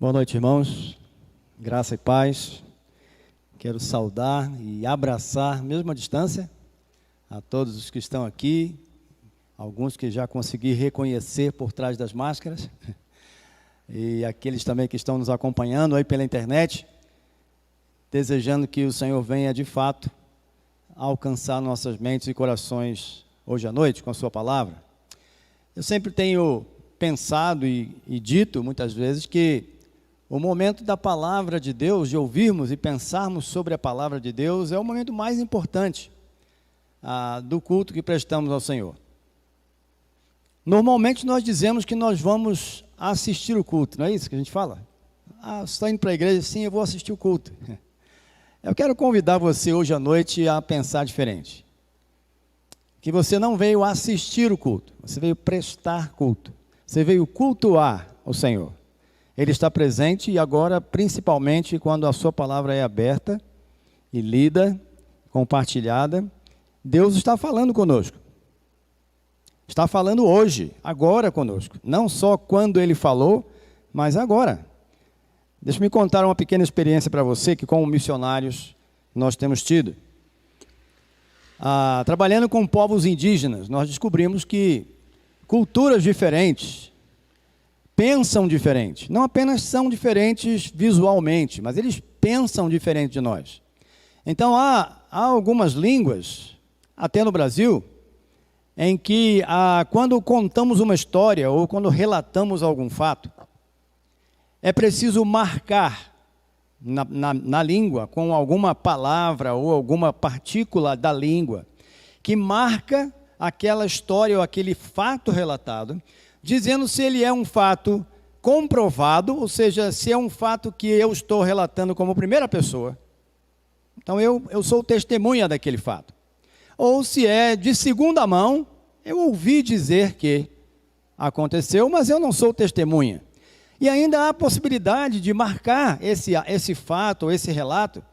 Boa noite, irmãos. Graça e paz. Quero saudar e abraçar, mesmo à distância, a todos os que estão aqui, alguns que já consegui reconhecer por trás das máscaras, e aqueles também que estão nos acompanhando aí pela internet, desejando que o Senhor venha de fato alcançar nossas mentes e corações hoje à noite com a sua palavra. Eu sempre tenho pensado e dito muitas vezes que o momento da palavra de Deus, de ouvirmos e pensarmos sobre a palavra de Deus, é o momento mais importante do culto que prestamos ao Senhor. Normalmente nós dizemos que nós vamos assistir o culto, não é isso que a gente fala? Você está indo para a igreja? Sim, eu vou assistir o culto. Eu quero convidar você hoje à noite a pensar diferente. Que você não veio assistir o culto, você veio prestar culto. Você veio cultuar o Senhor. Ele está presente e agora, principalmente, quando a sua palavra é aberta e lida, compartilhada, Deus está falando conosco. Está falando hoje, agora conosco. Não só quando Ele falou, mas agora. Deixa-me contar uma pequena experiência para você que, como missionários, nós temos tido. Trabalhando com povos indígenas, nós descobrimos que culturas diferentes pensam diferente. Não apenas são diferentes visualmente, mas eles pensam diferente de nós. Então, há algumas línguas, até no Brasil, em que quando contamos uma história ou quando relatamos algum fato, é preciso marcar na língua, com alguma palavra ou alguma partícula da língua, que marca aquela história ou aquele fato relatado, dizendo se ele é um fato comprovado, ou seja, se é um fato que eu estou relatando como primeira pessoa. Então eu sou testemunha daquele fato. Ou se é de segunda mão, eu ouvi dizer que aconteceu, mas eu não sou testemunha. E ainda há a possibilidade de marcar esse fato, esse relato,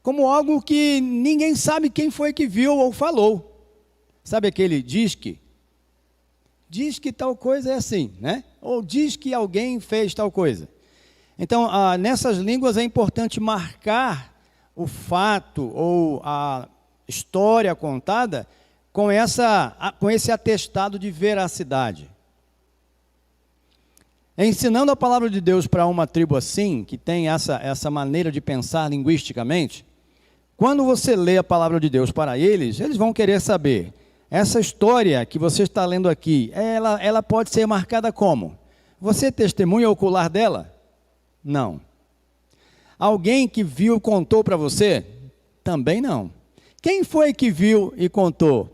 como algo que ninguém sabe quem foi que viu ou falou. Sabe aquele diz que tal coisa é assim, né? Ou diz que alguém fez tal coisa. Então, nessas línguas é importante marcar o fato ou a história contada com esse atestado de veracidade. Ensinando a palavra de Deus para uma tribo assim, que tem essa maneira de pensar linguisticamente, quando você lê a palavra de Deus para eles vão querer saber, essa história que você está lendo aqui, ela pode ser marcada como? Você é testemunha ocular dela? Não. Alguém que viu contou para você? Também não. Quem foi que viu e contou?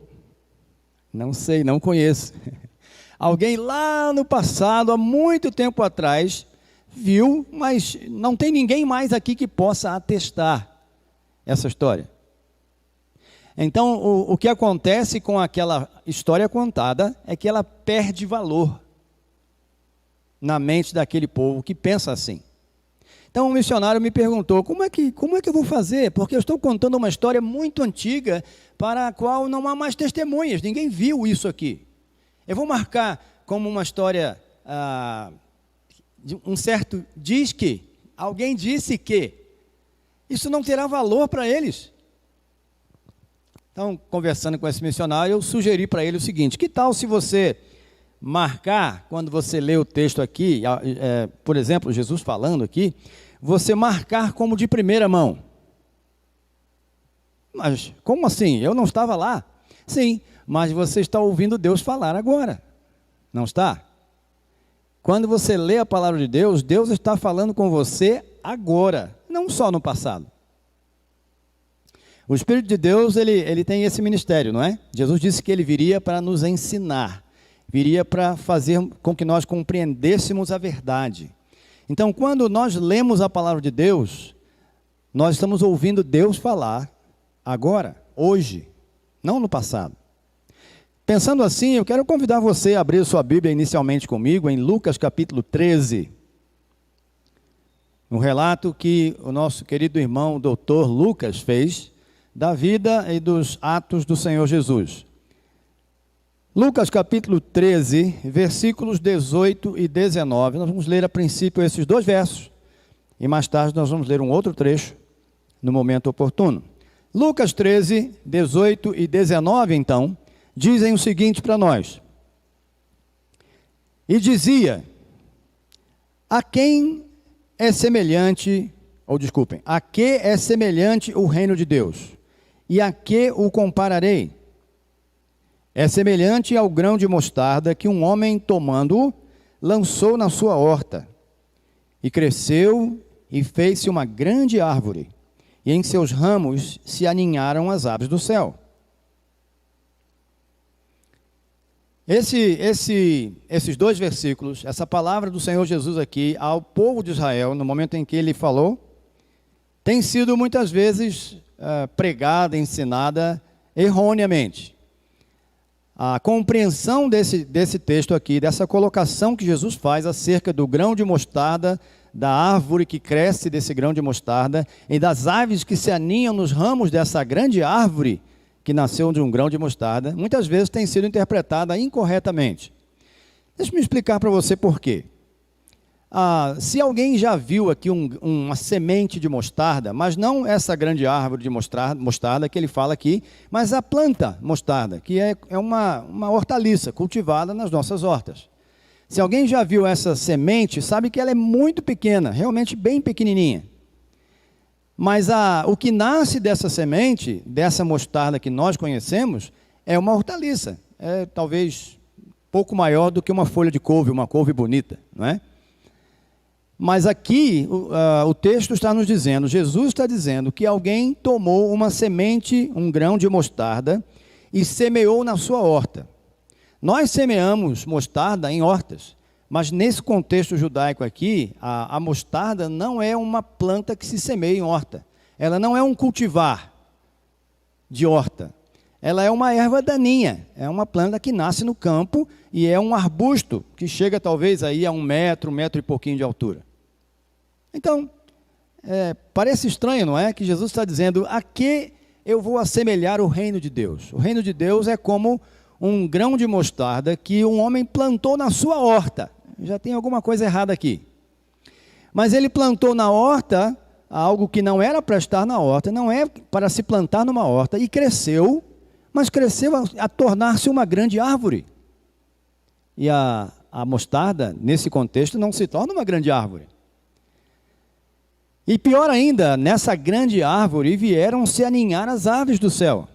Não sei, não conheço. Alguém lá no passado, há muito tempo atrás, viu, mas não tem ninguém mais aqui que possa atestar essa história. Então, o que acontece com aquela história contada é que ela perde valor na mente daquele povo que pensa assim. Então, um missionário me perguntou, como é que eu vou fazer? Porque eu estou contando uma história muito antiga para a qual não há mais testemunhas, ninguém viu isso aqui. Eu vou marcar como uma história, um certo diz que, alguém disse que, isso não terá valor para eles. Então, conversando com esse missionário, eu sugeri para ele o seguinte, que tal se você marcar, quando você lê o texto aqui, por exemplo, Jesus falando aqui, você marcar como de primeira mão. Mas, como assim? Eu não estava lá? Sim, mas você está ouvindo Deus falar agora, não está? Quando você lê a palavra de Deus, Deus está falando com você agora, não só no passado. O Espírito de Deus, ele tem esse ministério, não é? Jesus disse que ele viria para nos ensinar, viria para fazer com que nós compreendêssemos a verdade. Então, quando nós lemos a palavra de Deus, nós estamos ouvindo Deus falar agora, hoje, não no passado. Pensando assim, eu quero convidar você a abrir sua Bíblia inicialmente comigo em Lucas capítulo 13. Um relato que o nosso querido irmão doutor Lucas fez da vida e dos atos do Senhor Jesus. Lucas capítulo 13, versículos 18 e 19. Nós vamos ler a princípio esses dois versos, e mais tarde nós vamos ler um outro trecho no momento oportuno. Lucas 13, 18 e 19, então, dizem o seguinte para nós. E dizia, a que é semelhante o reino de Deus? E a que o compararei? É semelhante ao grão de mostarda que um homem, tomando-o, lançou na sua horta, e cresceu e fez-se uma grande árvore, e em seus ramos se aninharam as aves do céu. Esses dois versículos, essa palavra do Senhor Jesus aqui ao povo de Israel, no momento em que ele falou, tem sido muitas vezes pregada, ensinada erroneamente. A compreensão desse texto aqui, dessa colocação que Jesus faz acerca do grão de mostarda, da árvore que cresce desse grão de mostarda e das aves que se aninham nos ramos dessa grande árvore que nasceu de um grão de mostarda, muitas vezes tem sido interpretada incorretamente. Deixa eu me explicar para você por quê. Se alguém já viu aqui uma semente de mostarda, mas não essa grande árvore de mostarda que ele fala aqui, mas a planta mostarda, que é uma hortaliça cultivada nas nossas hortas. Se alguém já viu essa semente, sabe que ela é muito pequena, realmente bem pequenininha. Mas o que nasce dessa semente, dessa mostarda que nós conhecemos, é uma hortaliça. É talvez pouco maior do que uma folha de couve, uma couve bonita, não é? Mas aqui o texto está nos dizendo, Jesus está dizendo que alguém tomou uma semente, um grão de mostarda e semeou na sua horta. Nós semeamos mostarda em hortas, mas nesse contexto judaico aqui, a mostarda não é uma planta que se semeia em horta. Ela não é um cultivar de horta. Ela é uma erva daninha, é uma planta que nasce no campo e é um arbusto que chega talvez aí a 1 metro e pouquinho de altura. Então, parece estranho, não é? Que Jesus está dizendo, a que eu vou assemelhar o reino de Deus? O reino de Deus é como um grão de mostarda que um homem plantou na sua horta. Já tem alguma coisa errada aqui. Mas ele plantou na horta algo que não era para estar na horta, não é para se plantar numa horta, e cresceu, mas cresceu a tornar-se uma grande árvore. E a mostarda, nesse contexto, não se torna uma grande árvore. E pior ainda, nessa grande árvore vieram se aninhar as aves do céu.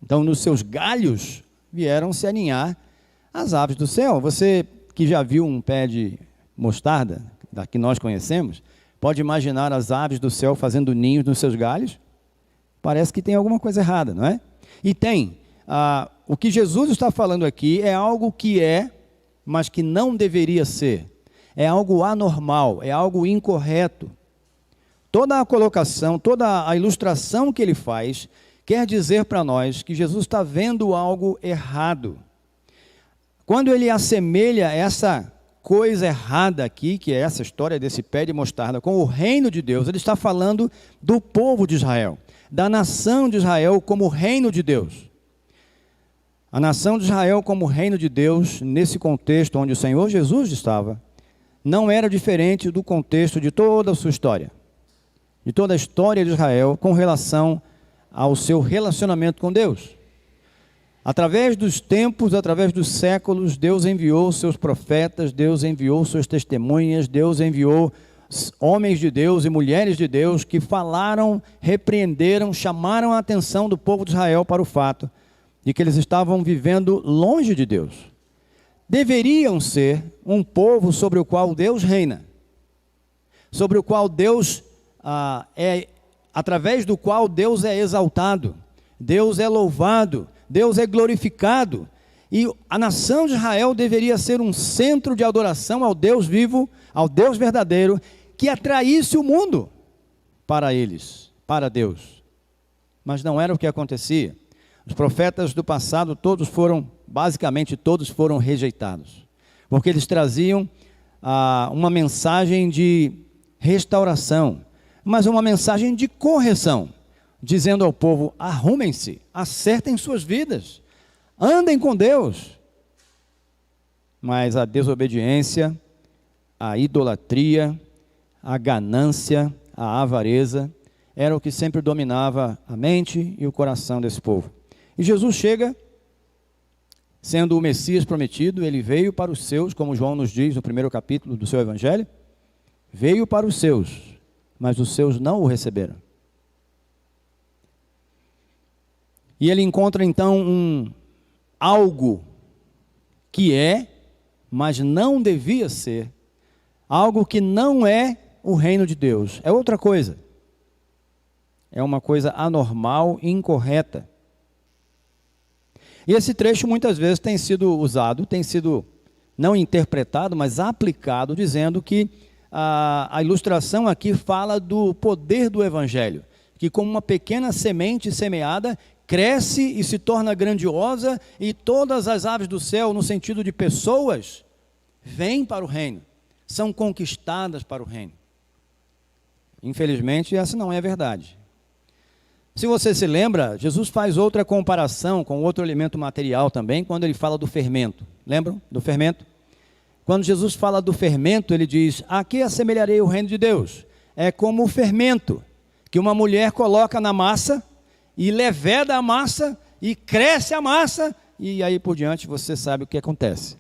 Então, nos seus galhos vieram se aninhar as aves do céu. Você que já viu um pé de mostarda, da que nós conhecemos, pode imaginar as aves do céu fazendo ninhos nos seus galhos? Parece que tem alguma coisa errada, não é? E tem. O que Jesus está falando aqui é algo que mas que não deveria ser. É algo anormal, é algo incorreto. Toda a colocação, toda a ilustração que ele faz, quer dizer para nós que Jesus está vendo algo errado. Quando ele assemelha essa coisa errada aqui, que é essa história desse pé de mostarda, com o reino de Deus, ele está falando do povo de Israel, da nação de Israel como reino de Deus. A nação de Israel como reino de Deus, nesse contexto onde o Senhor Jesus estava, não era diferente do contexto de toda a sua história, de toda a história de Israel com relação ao seu relacionamento com Deus. Através dos tempos, através dos séculos, Deus enviou seus profetas, Deus enviou suas testemunhas, Deus enviou homens de Deus e mulheres de Deus que falaram, repreenderam, chamaram a atenção do povo de Israel para o fato de que eles estavam vivendo longe de Deus. Deveriam ser um povo sobre o qual Deus reina, sobre o qual Deus através do qual Deus é exaltado, Deus é louvado, Deus é glorificado, e a nação de Israel deveria ser um centro de adoração ao Deus vivo, ao Deus verdadeiro, que atraísse o mundo para eles, para Deus. Mas não era o que acontecia. Os profetas do passado, basicamente todos foram rejeitados, porque eles traziam uma mensagem de restauração, mas uma mensagem de correção, dizendo ao povo, arrumem-se, acertem suas vidas, andem com Deus. Mas a desobediência, a idolatria, a ganância, a avareza, era o que sempre dominava a mente e o coração desse povo. E Jesus chega, sendo o Messias prometido, ele veio para os seus, como João nos diz no primeiro capítulo do seu Evangelho, veio para os seus, mas os seus não o receberam. E ele encontra então algo que é, mas não devia ser, algo que não é o reino de Deus, é outra coisa. É uma coisa anormal e incorreta. E esse trecho muitas vezes tem sido usado, tem sido não interpretado, mas aplicado, dizendo que a ilustração aqui fala do poder do Evangelho, que como uma pequena semente semeada, cresce e se torna grandiosa, e todas as aves do céu, no sentido de pessoas, vêm para o reino, são conquistadas para o reino. Infelizmente, essa não é a verdade. Se você se lembra, Jesus faz outra comparação com outro elemento material também, quando ele fala do fermento. Lembram do fermento? Quando Jesus fala do fermento, ele diz: a que assemelharei o reino de Deus? É como o fermento que uma mulher coloca na massa e leveda a massa e cresce a massa, e aí por diante você sabe o que acontece.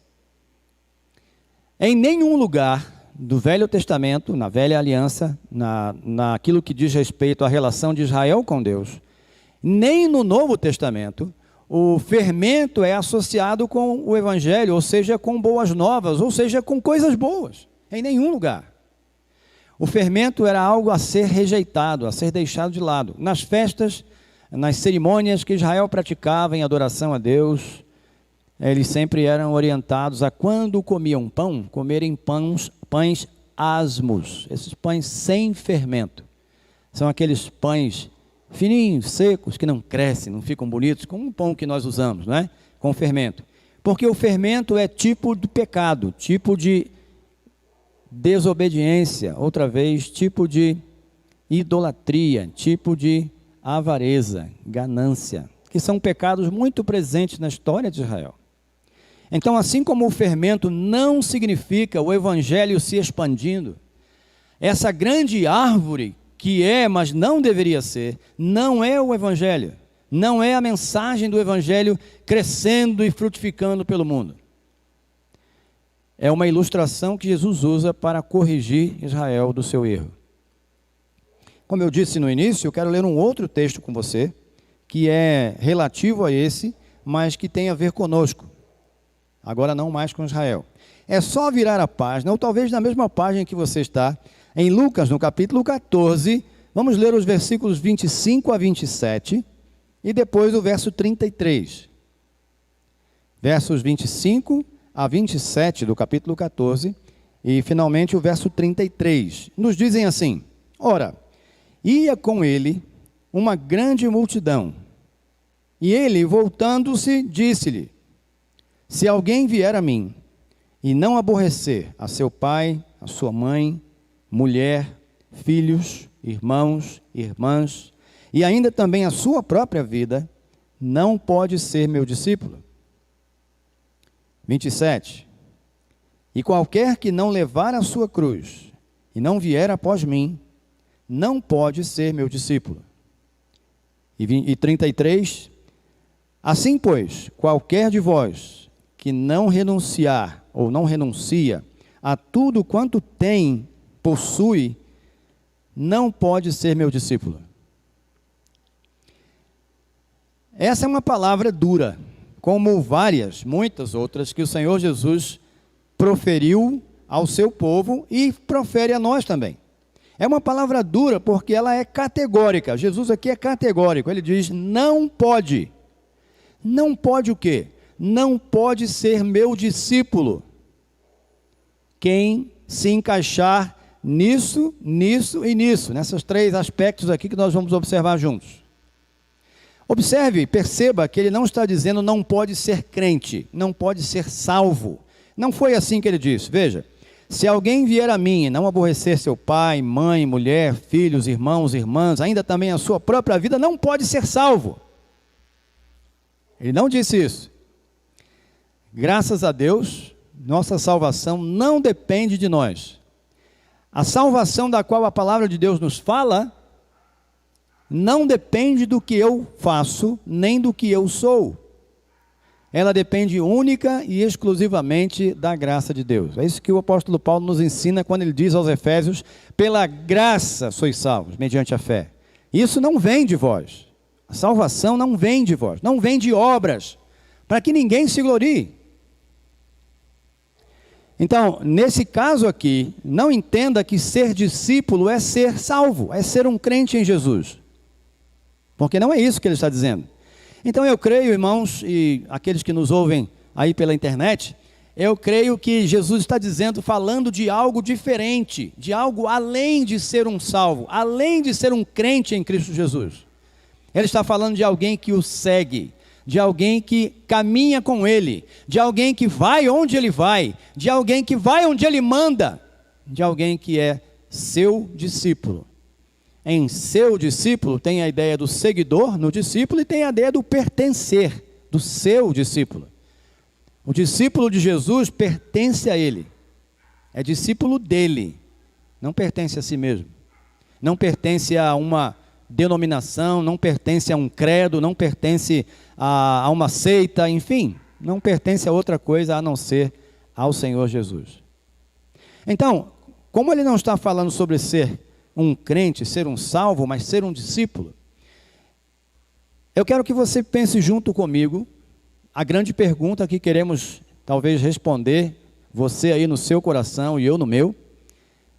Em nenhum lugar do Velho Testamento, na Velha Aliança, naquilo que diz respeito à relação de Israel com Deus, nem no Novo Testamento, o fermento é associado com o Evangelho, ou seja, com boas novas, ou seja, com coisas boas, em nenhum lugar. O fermento era algo a ser rejeitado, a ser deixado de lado. Nas festas, nas cerimônias que Israel praticava em adoração a Deus, eles sempre eram orientados a, quando comiam pão, comerem pães asmos, esses pães sem fermento. São aqueles pães fininhos, secos, que não crescem, não ficam bonitos, como o pão que nós usamos, não é? Com fermento. Porque o fermento é tipo de pecado, tipo de desobediência, outra vez, tipo de idolatria, tipo de avareza, ganância, que são pecados muito presentes na história de Israel. Então, assim como o fermento não significa o Evangelho se expandindo, essa grande árvore que é, mas não deveria ser, não é o Evangelho, não é a mensagem do Evangelho crescendo e frutificando pelo mundo. É uma ilustração que Jesus usa para corrigir Israel do seu erro. Como eu disse no início, eu quero ler um outro texto com você, que é relativo a esse, mas que tem a ver conosco. Agora não mais com Israel. É só virar a página, ou talvez na mesma página que você está, em Lucas, no capítulo 14, vamos ler os versículos 25 a 27, e depois o verso 33. Versos 25 a 27 do capítulo 14, e finalmente o verso 33. Nos dizem assim: ora, ia com ele uma grande multidão, e ele, voltando-se, disse-lhe: se alguém vier a mim e não aborrecer a seu pai, a sua mãe, mulher, filhos, irmãos, irmãs, e ainda também a sua própria vida, não pode ser meu discípulo. 27. E qualquer que não levar a sua cruz e não vier após mim, não pode ser meu discípulo. E 33. Assim, pois, qualquer de vós que não renunciar ou não renuncia a tudo quanto tem, possui, não pode ser meu discípulo. Essa é uma palavra dura, como muitas outras que o Senhor Jesus proferiu ao seu povo e profere a nós também. É uma palavra dura porque ela é categórica. Jesus aqui é categórico, ele diz: não pode. Não pode o quê? Não pode ser meu discípulo quem se encaixar nisso, nisso e nisso, nesses três aspectos aqui que nós vamos observar juntos. Observe, perceba que ele não está dizendo não pode ser crente, não pode ser salvo. Não foi assim que ele disse. Veja, se alguém vier a mim e não aborrecer seu pai, mãe, mulher, filhos, irmãos, irmãs, ainda também a sua própria vida, não pode ser salvo. Ele não disse isso. Graças a Deus, nossa salvação não depende de nós. A salvação da qual a palavra de Deus nos fala não depende do que eu faço, nem do que eu sou. Ela depende única e exclusivamente da graça de Deus. É isso que o apóstolo Paulo nos ensina quando ele diz aos Efésios: pela graça sois salvos, mediante a fé. Isso não vem de vós. A salvação não vem de vós, não vem de obras, para que ninguém se glorie. Então, nesse caso aqui, não entenda que ser discípulo é ser salvo, é ser um crente em Jesus. Porque não é isso que ele está dizendo. Então eu creio, irmãos, e aqueles que nos ouvem aí pela internet, eu creio que Jesus está dizendo, falando de algo diferente, de algo além de ser um salvo, além de ser um crente em Cristo Jesus. Ele está falando de alguém que o segue, de alguém que caminha com ele, de alguém que vai onde ele vai, de alguém que vai onde ele manda, de alguém que é seu discípulo. Em seu discípulo tem a ideia do seguidor no discípulo e tem a ideia do pertencer, do seu discípulo. O discípulo de Jesus pertence a ele, é discípulo dele, não pertence a si mesmo, não pertence a uma denominação, não pertence a um credo, não pertence a uma seita, enfim, não pertence a outra coisa a não ser ao Senhor Jesus. Então, como ele não está falando sobre ser um crente, ser um salvo, mas ser um discípulo, eu quero que você pense junto comigo a grande pergunta que queremos talvez responder, você aí no seu coração e eu no meu: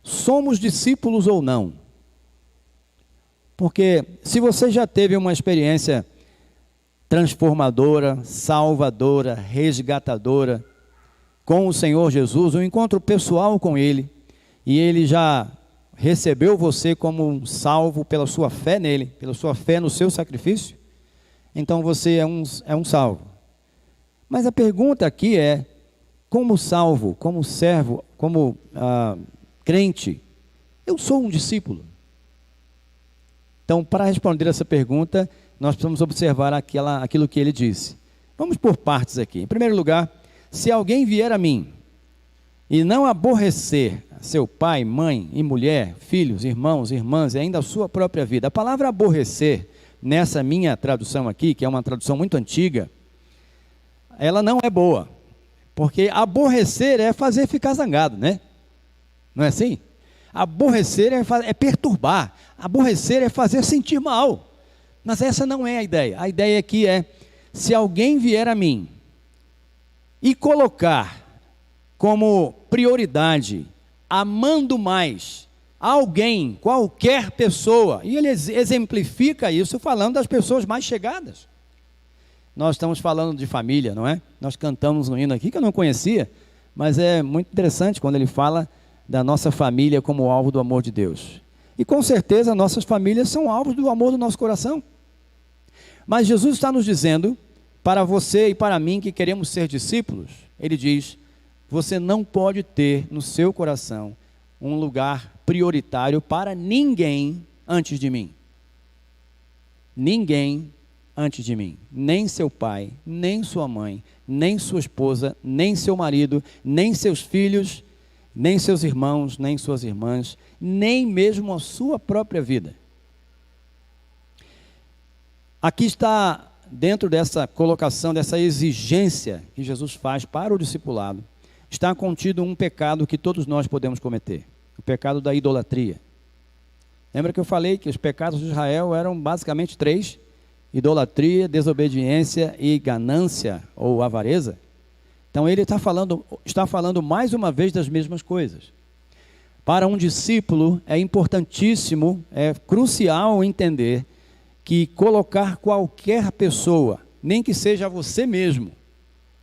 somos discípulos ou não? Porque se você já teve uma experiência transformadora, salvadora, resgatadora com o Senhor Jesus, um encontro pessoal com Ele, e Ele já recebeu você como um salvo pela sua fé nele, pela sua fé no seu sacrifício, então você é um salvo. Mas a pergunta aqui é: como salvo, como servo, como crente, eu sou um discípulo? Então, para responder essa pergunta, nós precisamos observar aquilo que ele disse. Vamos por partes aqui. Em primeiro lugar, se alguém vier a mim e não aborrecer seu pai, mãe e mulher, filhos, irmãos, irmãs e ainda a sua própria vida. A palavra aborrecer, nessa minha tradução aqui, que é uma tradução muito antiga, ela não é boa, porque aborrecer é fazer ficar zangado, né? Não é assim? Aborrecer é perturbar, aborrecer é fazer sentir mal, mas essa não é a ideia. A ideia aqui é: se alguém vier a mim e colocar como prioridade, amando mais alguém, qualquer pessoa, e ele exemplifica isso falando das pessoas mais chegadas. Nós estamos falando de família, não é? Nós cantamos um hino aqui que eu não conhecia, mas é muito interessante quando ele fala da nossa família como alvo do amor de Deus. E com certeza nossas famílias são alvos do amor do nosso coração. Mas Jesus está nos dizendo, para você e para mim que queremos ser discípulos, ele diz: você não pode ter no seu coração um lugar prioritário para ninguém antes de mim. Ninguém antes de mim. Nem seu pai, nem sua mãe, nem sua esposa, nem seu marido, nem seus filhos, nem seus irmãos, nem suas irmãs, nem mesmo a sua própria vida. Aqui está, dentro dessa colocação, dessa exigência que Jesus faz para o discipulado, está contido um pecado que todos nós podemos cometer: o pecado da idolatria. Lembra que eu falei que os pecados de Israel eram basicamente 3: idolatria, desobediência e ganância ou avareza? Então ele está falando mais uma vez das mesmas coisas. Para um discípulo é importantíssimo, é crucial entender que colocar qualquer pessoa, nem que seja você mesmo,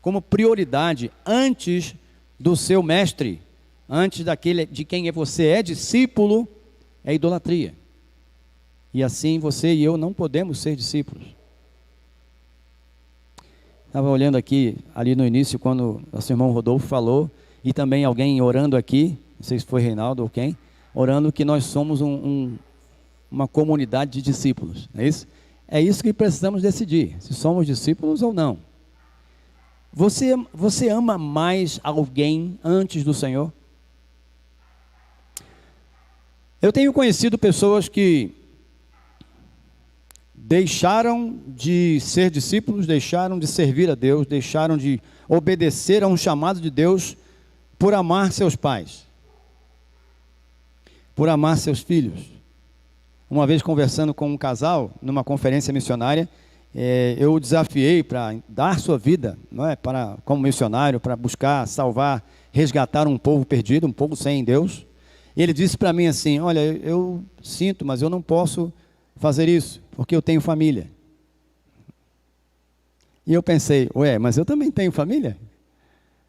como prioridade antes do seu mestre, antes daquele de quem você é discípulo, é idolatria. E assim você e eu não podemos ser discípulos. Estava olhando aqui, ali no início, quando o nosso irmão Rodolfo falou, e também alguém orando aqui, não sei se foi Reinaldo ou quem, orando que nós somos uma comunidade de discípulos, não é isso? É isso que precisamos decidir, se somos discípulos ou não. Você ama mais alguém antes do Senhor? Eu tenho conhecido pessoas que deixaram de ser discípulos, deixaram de servir a Deus, deixaram de obedecer a um chamado de Deus por amar seus pais, por amar seus filhos. Uma vez conversando com um casal, numa conferência missionária, eu o desafiei para dar sua vida, não é, como missionário, para buscar, salvar, resgatar um povo perdido, um povo sem Deus. E ele disse para mim assim: olha, eu sinto, mas eu não posso fazer isso, porque eu tenho família. E eu pensei, mas eu também tenho família?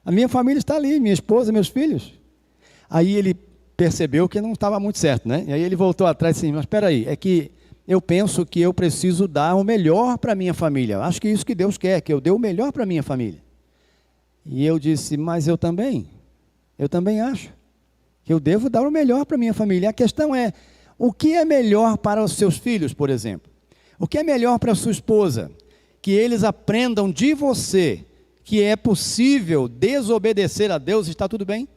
A minha família está ali, minha esposa, meus filhos. Aí ele percebeu que não estava muito certo, né? E aí ele voltou atrás e disse: mas espera aí, é que eu penso que eu preciso dar o melhor para a minha família. Acho que é isso que Deus quer, que eu dê o melhor para a minha família. E eu disse: mas eu também acho que eu devo dar o melhor para a minha família. A questão é, o que é melhor para os seus filhos, por exemplo? O que é melhor para a sua esposa? Que eles aprendam de você que é possível desobedecer a Deus e está tudo bem?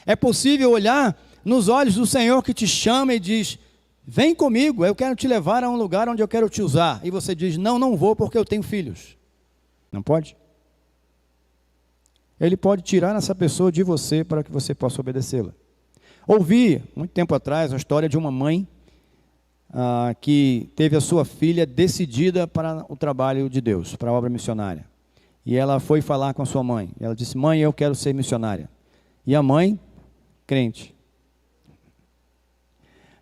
É possível olhar nos olhos do Senhor que te chama e diz: vem comigo, eu quero te levar a um lugar onde eu quero te usar. E você diz: não vou porque eu tenho filhos. Não pode? Ele pode tirar essa pessoa de você para que você possa obedecê-la. Ouvi, muito tempo atrás, a história de uma mãe que teve a sua filha decidida para o trabalho de Deus, para a obra missionária. E ela foi falar com a sua mãe. Ela disse: mãe, eu quero ser missionária. E a mãe, crente,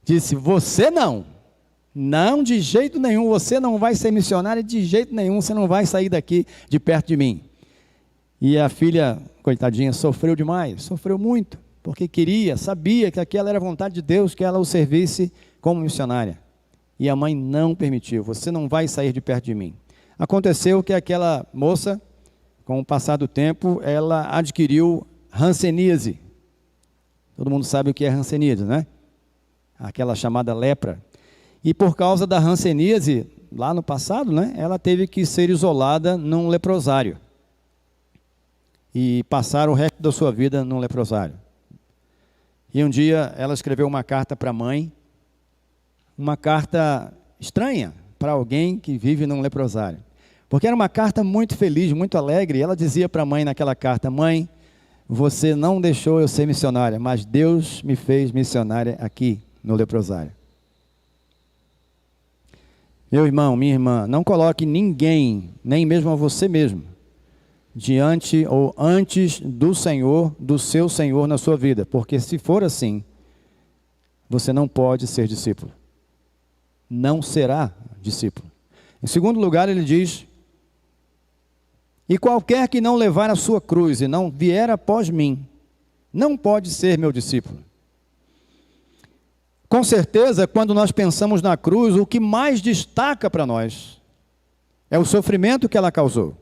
disse: você não. Não, de jeito nenhum, você não vai ser missionária, de jeito nenhum, você não vai sair daqui de perto de mim. E a filha, coitadinha, sofreu demais, sofreu muito, porque sabia que aquela era a vontade de Deus, que ela o servisse como missionária. E a mãe não permitiu: você não vai sair de perto de mim. Aconteceu que aquela moça, com o passar do tempo, ela adquiriu hanseníase. Todo mundo sabe o que é hanseníase, né? Aquela chamada lepra. E por causa da hanseníase, lá no passado, né, ela teve que ser isolada num leprosário. E passar o resto da sua vida num leprosário. E um dia ela escreveu uma carta para a mãe, uma carta estranha para alguém que vive num leprosário. Porque era uma carta muito feliz, muito alegre. E ela dizia para a mãe naquela carta: mãe, você não deixou eu ser missionária, mas Deus me fez missionária aqui no leprosário. Meu irmão, minha irmã, não coloque ninguém, nem mesmo a você mesmo, diante ou antes do Senhor, do seu Senhor na sua vida. Porque se for assim, você não pode ser discípulo. Não será discípulo. Em segundo lugar, ele diz: e qualquer que não levar a sua cruz e não vier após mim, não pode ser meu discípulo. Com certeza, quando nós pensamos na cruz, o que mais destaca para nós é o sofrimento que ela causou.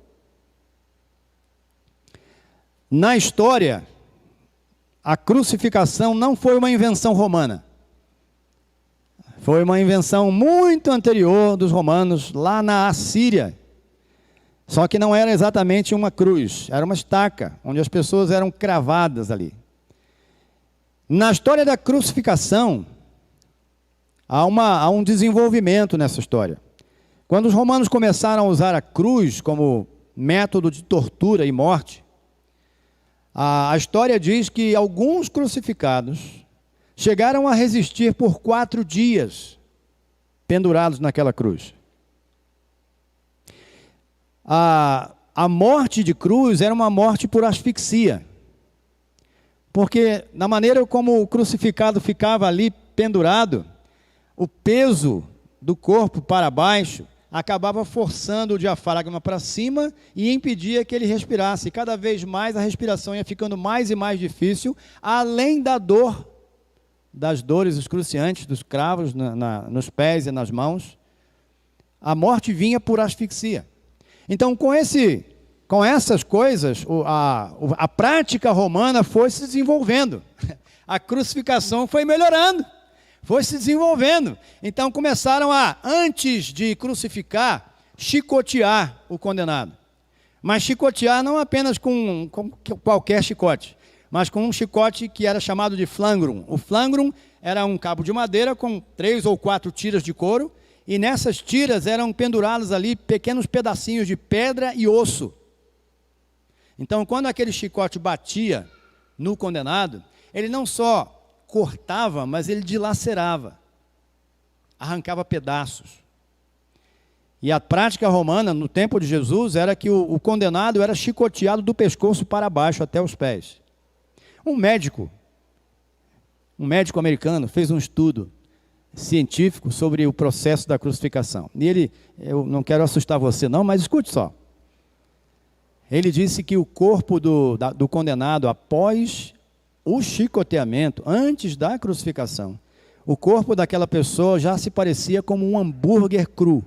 Na história, a crucificação não foi uma invenção romana. Foi uma invenção muito anterior dos romanos, lá na Assíria. Só que não era exatamente uma cruz, era uma estaca, onde as pessoas eram cravadas ali. Na história da crucificação, há um desenvolvimento nessa história. Quando os romanos começaram a usar a cruz como método de tortura e morte, a história diz que alguns crucificados chegaram a resistir por 4 dias, pendurados naquela cruz. A morte de cruz era uma morte por asfixia, porque na maneira como o crucificado ficava ali pendurado, o peso do corpo para baixo acabava forçando o diafragma para cima e impedia que ele respirasse. E cada vez mais a respiração ia ficando mais e mais difícil, além da dor, das dores excruciantes, dos cravos nos pés e nas mãos. A morte vinha por asfixia. Então, com essas coisas, a prática romana foi se desenvolvendo. A crucificação foi melhorando, foi se desenvolvendo. Então começaram antes de crucificar, chicotear o condenado. Mas chicotear não apenas com qualquer chicote, mas com um chicote que era chamado de flangrum. O flangrum era um cabo de madeira com 3 ou 4 tiras de couro, e nessas tiras eram pendurados ali pequenos pedacinhos de pedra e osso. Então, quando aquele chicote batia no condenado, ele não só cortava, mas ele dilacerava, arrancava pedaços. E a prática romana, no tempo de Jesus, era que o condenado era chicoteado do pescoço para baixo até os pés. Um médico americano fez um estudo científico sobre o processo da crucificação. E eu não quero assustar você não, mas escute só. Ele disse que o corpo do condenado, após o chicoteamento, antes da crucificação, o corpo daquela pessoa já se parecia como um hambúrguer cru.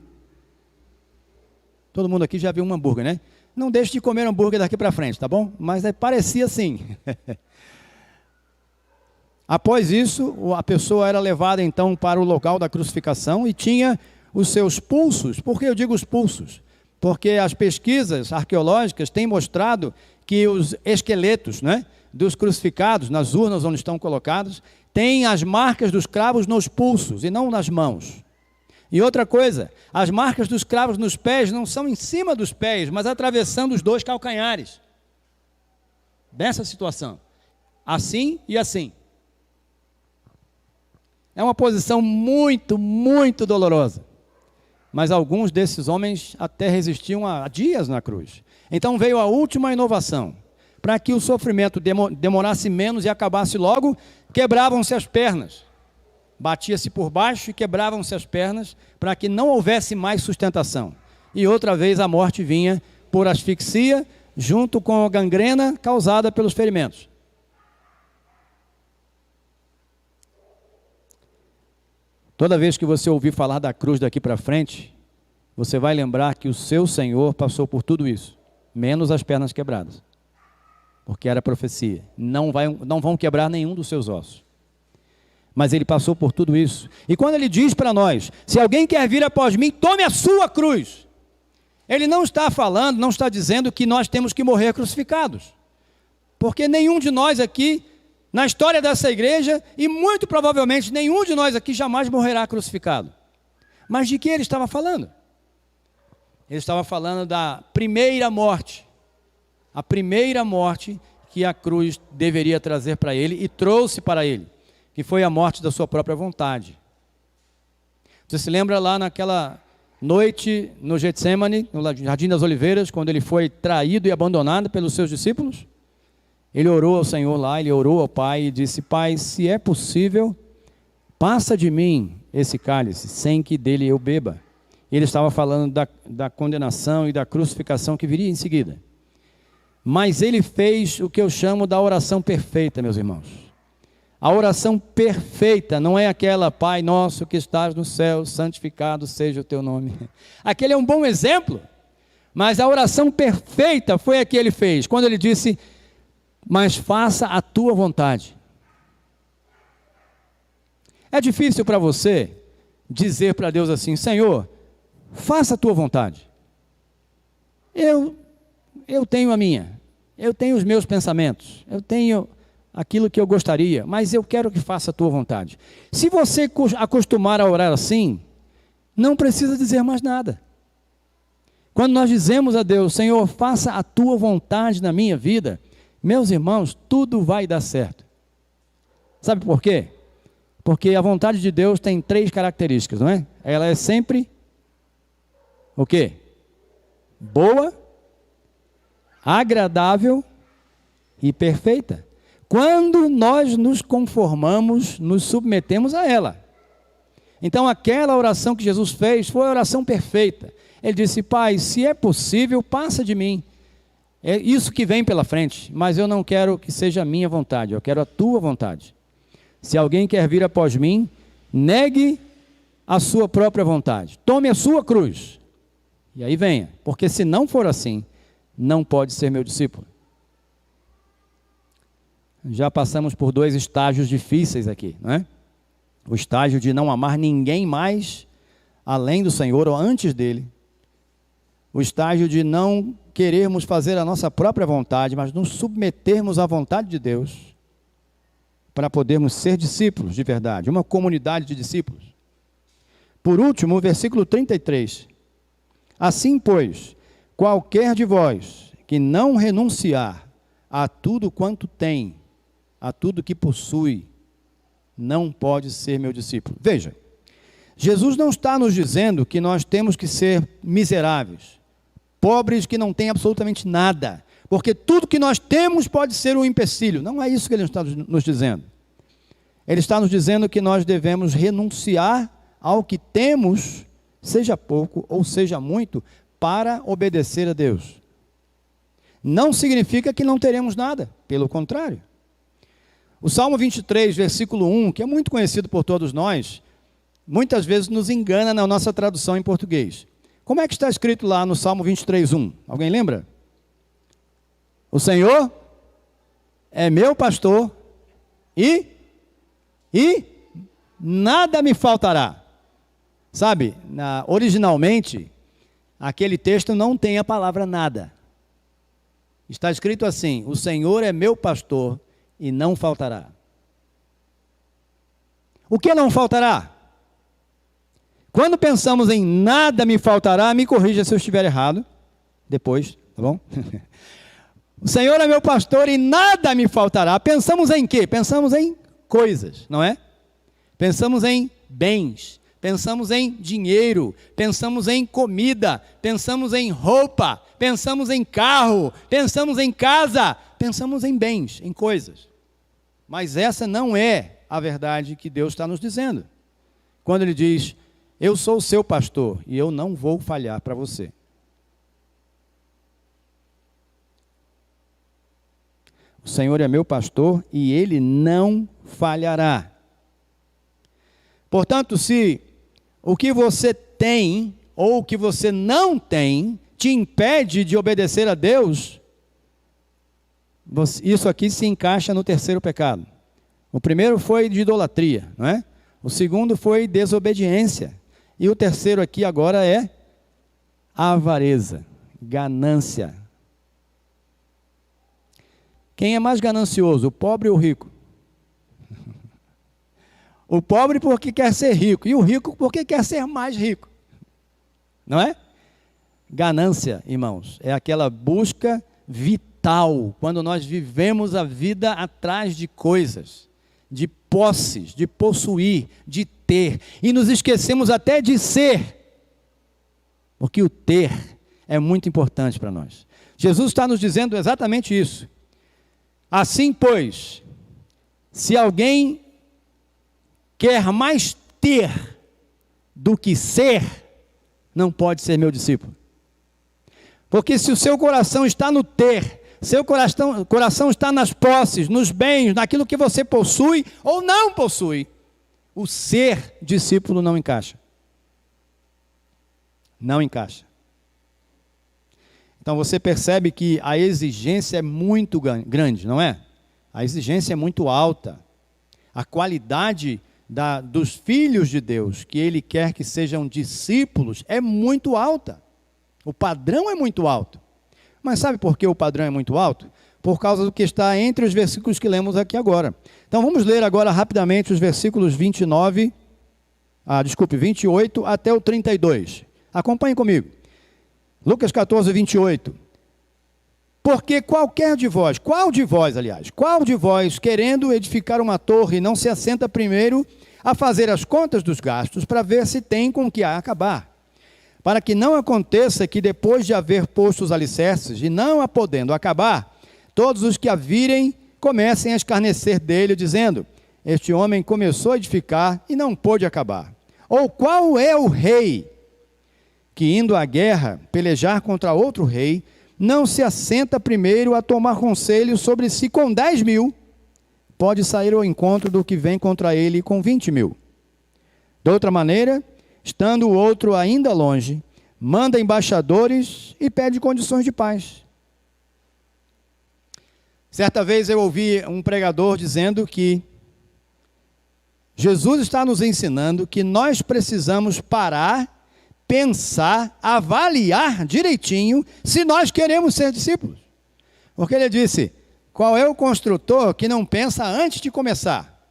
Todo mundo aqui já viu um hambúrguer, né? Não deixe de comer hambúrguer daqui para frente, tá bom? Mas parecia assim. Após isso, a pessoa era levada então para o local da crucificação e tinha os seus pulsos. Por que eu digo os pulsos? Porque as pesquisas arqueológicas têm mostrado que os esqueletos, né, dos crucificados, nas urnas onde estão colocados, têm as marcas dos cravos nos pulsos e não nas mãos. E outra coisa, as marcas dos cravos nos pés não são em cima dos pés, mas atravessando os 2 calcanhares. Dessa situação. Assim e assim. É uma posição muito, muito dolorosa. Mas alguns desses homens até resistiam a dias na cruz. Então veio a última inovação. Para que o sofrimento demorasse menos e acabasse logo, quebravam-se as pernas. Batia-se por baixo e quebravam-se as pernas para que não houvesse mais sustentação. E outra vez a morte vinha por asfixia, junto com a gangrena causada pelos ferimentos. Toda vez que você ouvir falar da cruz daqui para frente, você vai lembrar que o seu Senhor passou por tudo isso, menos as pernas quebradas. Porque era profecia. Não vão quebrar nenhum dos seus ossos. Mas ele passou por tudo isso. E quando ele diz para nós, se alguém quer vir após mim, tome a sua cruz. Ele não está falando, não está dizendo que nós temos que morrer crucificados. Porque nenhum de nós aqui, na história dessa igreja, e muito provavelmente nenhum de nós aqui jamais morrerá crucificado. Mas de que ele estava falando? Ele estava falando da primeira morte. A primeira morte que a cruz deveria trazer para ele e trouxe para ele. Que foi a morte da sua própria vontade. Você se lembra lá naquela noite no Getsemane, no Jardim das Oliveiras, quando ele foi traído e abandonado pelos seus discípulos? Ele orou ao Senhor lá, ele orou ao Pai e disse, Pai, se é possível, passa de mim esse cálice, sem que dele eu beba. Ele estava falando da condenação e da crucificação que viria em seguida. Mas ele fez o que eu chamo da oração perfeita, meus irmãos. A oração perfeita não é aquela, Pai nosso que estás no céu, santificado seja o teu nome. Aquele é um bom exemplo, mas a oração perfeita foi a que ele fez, quando ele disse, mas faça a tua vontade. É difícil para você dizer para Deus assim, Senhor, faça a tua vontade. Eu tenho a minha, eu tenho os meus pensamentos, eu tenho aquilo que eu gostaria, mas eu quero que faça a tua vontade. Se você acostumar a orar assim, não precisa dizer mais nada. Quando nós dizemos a Deus, Senhor, faça a tua vontade na minha vida, meus irmãos, tudo vai dar certo. Sabe por quê? Porque a vontade de Deus tem 3 características, não é? Ela é sempre o quê? Boa, agradável e perfeita. Quando nós nos conformamos, nos submetemos a ela. Então aquela oração que Jesus fez foi a oração perfeita. Ele disse, Pai, se é possível, passa de mim. É isso que vem pela frente, mas eu não quero que seja a minha vontade, eu quero a tua vontade. Se alguém quer vir após mim, negue a sua própria vontade. Tome a sua cruz. E aí venha, porque se não for assim, não pode ser meu discípulo. Já passamos por 2 estágios difíceis aqui, não é? O estágio de não amar ninguém mais além do Senhor ou antes dele. o estágio de não querermos fazer a nossa própria vontade, mas nos submetermos à vontade de Deus, para podermos ser discípulos de verdade, uma comunidade de discípulos. Por último, o versículo 33. Assim, pois, qualquer de vós que não renunciar a tudo quanto tem, a tudo que possui, não pode ser meu discípulo. Veja, Jesus não está nos dizendo que nós temos que ser miseráveis, pobres que não têm absolutamente nada, porque tudo que nós temos pode ser um empecilho. Não é isso que ele está nos dizendo. Ele está nos dizendo que nós devemos renunciar ao que temos, seja pouco ou seja muito, para obedecer a Deus. Não significa que não teremos nada, pelo contrário. O Salmo 23, versículo 1, que é muito conhecido por todos nós, muitas vezes nos engana na nossa tradução em português. Como é que está escrito lá no Salmo 23, 1? Alguém lembra? O Senhor é meu pastor e nada me faltará. Sabe, originalmente, aquele texto não tem a palavra nada. Está escrito assim: o Senhor é meu pastor e não faltará. O que não faltará? Quando pensamos em nada me faltará, me corrija se eu estiver errado, depois, tá bom? O Senhor é meu pastor e nada me faltará. Pensamos em quê? Pensamos em coisas, não é? Pensamos em bens, pensamos em dinheiro, pensamos em comida, pensamos em roupa, pensamos em carro, pensamos em casa, pensamos em bens, em coisas. Mas essa não é a verdade que Deus está nos dizendo. Quando Ele diz: eu sou o seu pastor e eu não vou falhar para você. O Senhor é meu pastor e Ele não falhará. Portanto, se o que você tem ou o que você não tem te impede de obedecer a Deus, isso aqui se encaixa no terceiro pecado. O primeiro foi de idolatria, não é? O segundo foi desobediência. E o terceiro aqui agora é avareza, ganância. Quem é mais ganancioso, o pobre ou o rico? O pobre porque quer ser rico, e o rico porque quer ser mais rico. Não é? Ganância, irmãos, é aquela busca vital, quando nós vivemos a vida atrás de coisas, de posses, de possuir, de ter, e nos esquecemos até de ser, porque o ter é muito importante para nós. Jesus está nos dizendo exatamente isso. Assim, pois, se alguém quer mais ter do que ser, não pode ser meu discípulo. Porque se o seu coração está no ter, seu coração está nas posses, nos bens, naquilo que você possui ou não possui, o ser discípulo não encaixa. Não encaixa. Então você percebe que a exigência é muito grande, não é? A exigência é muito alta. A qualidade dos filhos de Deus, que Ele quer que sejam discípulos, é muito alta. O padrão é muito alto. Mas sabe por que o padrão é muito alto? Por causa do que está entre os versículos que lemos aqui agora. Então vamos ler agora rapidamente os versículos 28 até o 32. Acompanhe comigo. Lucas 14, 28. Porque qual de vós, querendo edificar uma torre, não se assenta primeiro a fazer as contas dos gastos, para ver se tem com que acabar? Para que não aconteça que depois de haver posto os alicerces, e não a podendo acabar, todos os que a virem comecem a escarnecer dele, dizendo: este homem começou a edificar e não pôde acabar. Ou qual é o rei que, indo à guerra, pelejar contra outro rei, não se assenta primeiro a tomar conselho sobre si com 10.000, pode sair ao encontro do que vem contra ele com 20.000. De outra maneira, estando o outro ainda longe, manda embaixadores e pede condições de paz. Certa vez eu ouvi um pregador dizendo que Jesus está nos ensinando que nós precisamos parar, pensar, avaliar direitinho se nós queremos ser discípulos. Porque ele disse, qual é o construtor que não pensa antes de começar?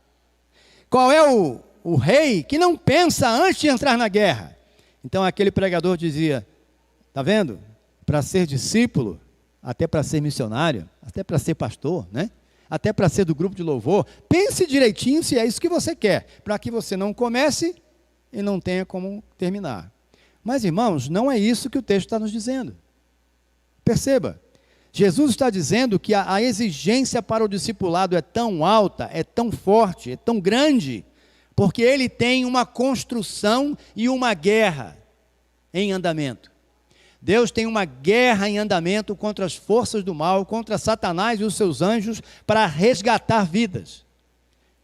Qual é o rei que não pensa antes de entrar na guerra? Então aquele pregador dizia, está vendo? Para ser discípulo, até para ser missionário, até para ser pastor, né? Até para ser do grupo de louvor, pense direitinho se é isso que você quer, para que você não comece e não tenha como terminar. Mas, irmãos, não é isso que o texto está nos dizendo. Perceba, Jesus está dizendo que a exigência para o discipulado é tão alta, é tão forte, é tão grande, porque ele tem uma construção e uma guerra em andamento. Deus tem uma guerra em andamento contra as forças do mal, contra Satanás e os seus anjos, para resgatar vidas.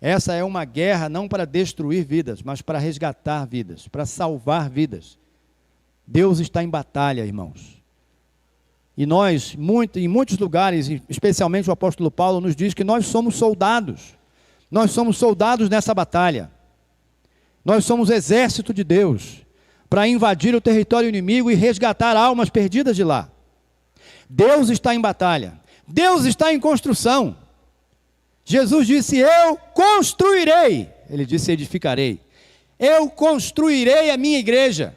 Essa é uma guerra não para destruir vidas, mas para resgatar vidas, para salvar vidas. Deus está em batalha, irmãos. E nós, em muitos lugares, especialmente o apóstolo Paulo, nos diz que nós somos soldados. Nós somos soldados nessa batalha. Nós somos exército de Deus, para invadir o território inimigo e resgatar almas perdidas de lá. Deus está em batalha. Deus está em construção. Jesus disse, eu construirei. Ele disse, edificarei. Eu construirei a minha igreja,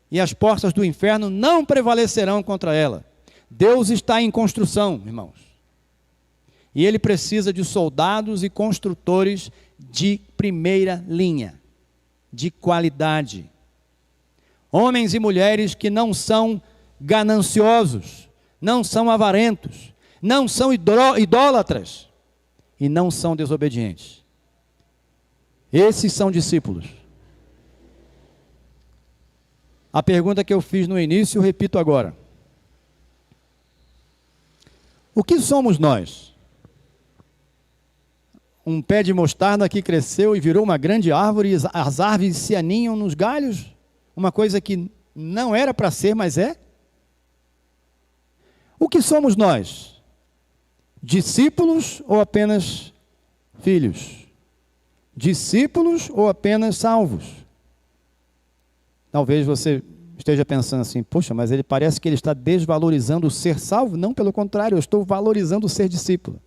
e as portas do inferno não prevalecerão contra ela. Deus está em construção, irmãos. E Ele precisa de soldados e construtores de primeira linha, de qualidade. Homens e mulheres que não são gananciosos, não são avarentos, não são idólatras e não são desobedientes. Esses são discípulos. A pergunta que eu fiz no início, eu repito agora. O que somos nós? Um pé de mostarda que cresceu e virou uma grande árvore, e as árvores se aninham nos galhos? Uma coisa que não era para ser, mas é? O que somos nós? Discípulos ou apenas filhos? Discípulos ou apenas salvos? Talvez você esteja pensando assim, poxa, mas ele parece que ele está desvalorizando o ser salvo. Não, pelo contrário, eu estou valorizando o ser discípulo.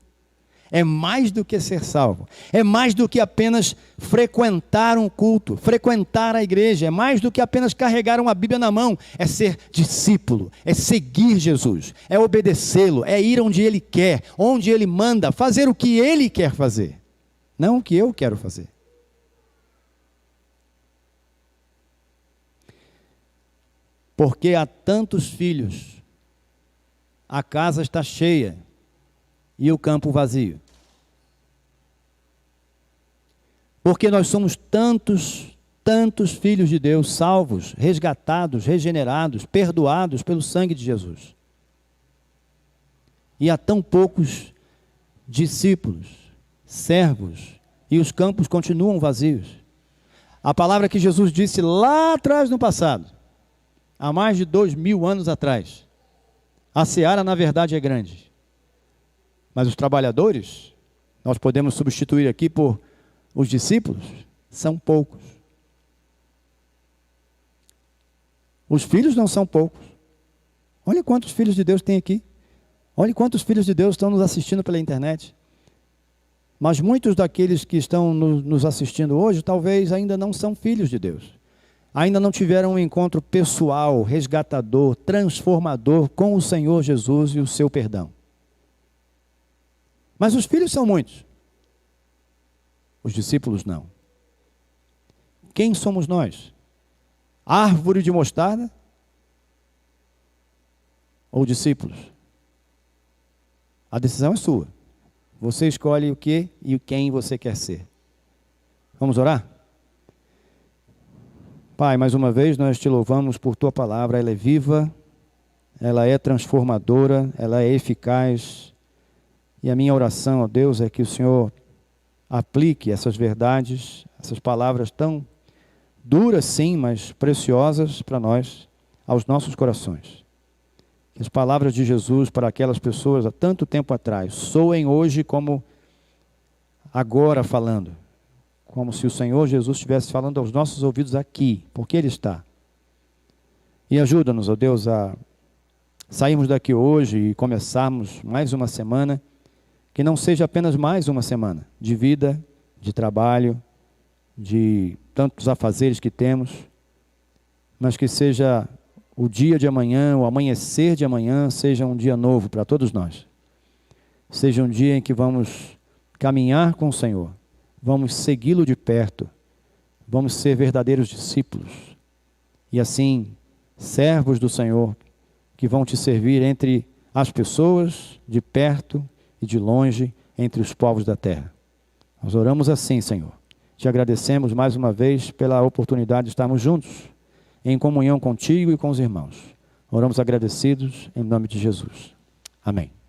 É mais do que ser salvo, é mais do que apenas frequentar um culto, frequentar a igreja, é mais do que apenas carregar uma Bíblia na mão, é ser discípulo, é seguir Jesus, é obedecê-lo, é ir onde Ele quer, onde Ele manda, fazer o que Ele quer fazer, não o que eu quero fazer. Porque há tantos filhos, a casa está cheia, e o campo vazio. Porque nós somos tantos filhos de Deus, salvos, resgatados, regenerados, perdoados pelo sangue de Jesus. E há tão poucos discípulos, servos, e os campos continuam vazios. A palavra que Jesus disse lá atrás no passado, há mais de 2000 anos atrás, a seara na verdade é grande. Mas os trabalhadores, nós podemos substituir aqui por os discípulos, são poucos. Os filhos não são poucos. Olha quantos filhos de Deus tem aqui. Olha quantos filhos de Deus estão nos assistindo pela internet. Mas muitos daqueles que estão nos assistindo hoje, talvez ainda não são filhos de Deus. Ainda não tiveram um encontro pessoal, resgatador, transformador com o Senhor Jesus e o seu perdão. Mas os filhos são muitos. Os discípulos não. Quem somos nós? Árvore de mostarda? Ou discípulos? A decisão é sua. Você escolhe o que e quem você quer ser. Vamos orar? Pai, mais uma vez nós te louvamos por tua palavra. Ela é viva, ela é transformadora, ela é eficaz. E a minha oração, ó Deus, é que o Senhor aplique essas verdades, essas palavras tão duras sim, mas preciosas para nós, aos nossos corações. Que as palavras de Jesus para aquelas pessoas há tanto tempo atrás soem hoje como agora falando, como se o Senhor Jesus estivesse falando aos nossos ouvidos aqui, porque Ele está. E ajuda-nos, ó Deus, a sairmos daqui hoje e começarmos mais uma semana, que não seja apenas mais uma semana de vida, de trabalho, de tantos afazeres que temos, mas que seja o dia de amanhã, o amanhecer de amanhã, seja um dia novo para todos nós. Seja um dia em que vamos caminhar com o Senhor, vamos segui-lo de perto, vamos ser verdadeiros discípulos e assim servos do Senhor que vão te servir entre as pessoas, de perto e de longe, entre os povos da terra. Nós oramos assim, Senhor. Te agradecemos mais uma vez pela oportunidade de estarmos juntos, em comunhão contigo e com os irmãos. Oramos agradecidos em nome de Jesus. Amém.